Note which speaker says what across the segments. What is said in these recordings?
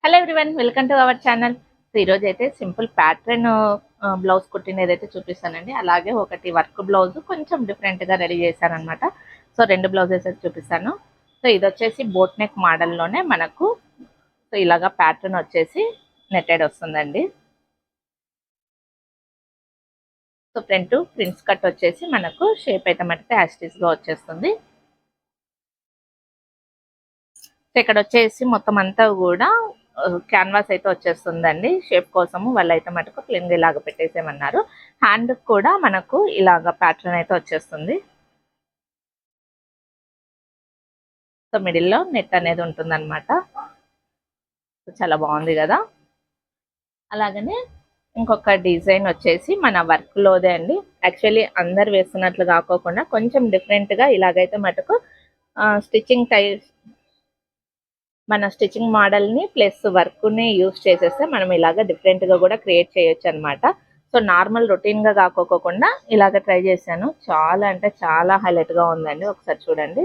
Speaker 1: Hello everyone, welcome to our channel. So ఈరోజు అయితే simple pattern blouse కుట్టినది అయితే చూపిస్తానండి. అలాగే ఒకటి వర్క్ బ్లౌజ్ కొంచెం డిఫరెంట్గా రెడీ చేశాను అనమాట. సో రెండు బ్లౌజెస్ అయితే చూపిస్తాను. సో ఇది వచ్చేసి బోట్ నెక్ మోడల్లోనే మనకు సో ఇలాగా ప్యాటర్న్ వచ్చేసి నెట్టెడ్ వస్తుందండి. సో ఫ్రంట్ ప్రిన్స్ కట్ వచ్చేసి మనకు షేప్ అయితే మటుకు యాస్టీస్గా వచ్చేస్తుంది. సో ఇక్కడ వచ్చేసి మొత్తం అంతా కూడా క్యాన్వాస్ అయితే వచ్చేస్తుందండి. షేప్ కోసము వాళ్ళైతే మటుకు ప్లెయిన్గా ఇలాగ పెట్టేసేమన్నారు. హ్యాండ్ కూడా మనకు ఇలాగ ప్యాటర్న్ అయితే వచ్చేస్తుంది. సో మిడిల్లో నెట్ అనేది ఉంటుందన్నమాట. చాలా బాగుంది కదా. అలాగనే ఇంకొక డిజైన్ వచ్చేసి మన వర్క్లోదే అండి. యాక్చువల్లీ అందరు వేస్తున్నట్లు కాకోకుండా కొంచెం డిఫరెంట్గా ఇలాగైతే మటుకు స్టిచ్చింగ్ మన స్టిచ్చింగ్ మోడల్ని ప్లస్ వర్క్ని యూస్ చేసేస్తే మనం ఇలాగ డిఫరెంట్గా కూడా క్రియేట్ చేయొచ్చు అనమాట. సో నార్మల్ రొటీన్గా కాకోకుండా ఇలాగ ట్రై చేశాను. చాలా అంటే చాలా హైలైట్గా ఉందండి. ఒకసారి చూడండి.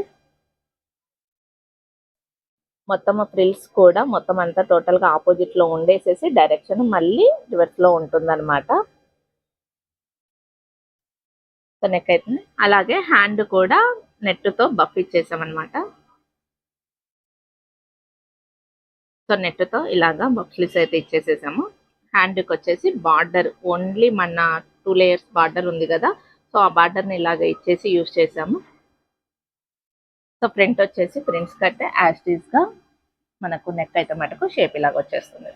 Speaker 1: మొత్తం ఫ్రిల్స్ కూడా మొత్తం అంతా టోటల్గా ఆపోజిట్లో ఉండేసేసి డైరెక్షన్ మళ్ళీ రివర్స్లో ఉంటుందన్నమాట. సో నెక్ అయితే అలాగే హ్యాండ్ కూడా నెట్తో బఫ్ ఇచ్చేసామన్నమాట. సో నెట్తో ఇలాగా బఫ్లీస్ అయితే ఇచ్చేసేసాము. హ్యాండ్కి వచ్చేసి బార్డర్ ఓన్లీ మన 2 లేయర్స్ బార్డర్ ఉంది కదా. సో ఆ బార్డర్ని ఇలాగ ఇచ్చేసి యూజ్ చేసాము. సో ఫ్రంట్ వచ్చేసి ప్రిన్స్ కట్ యాస్టీస్గా మనకు నెక్ అయితే మటుకు షేప్ ఇలాగ వచ్చేస్తుంది.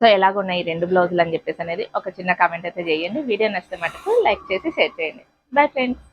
Speaker 1: సో ఎలాగున్నాయి ఈ రెండు బ్లౌజులు అని చెప్పేసి అనేది ఒక చిన్న కామెంట్ అయితే చేయండి. వీడియో నచ్చితే మటుకు లైక్ చేసి షేర్ చేయండి. Bye friends.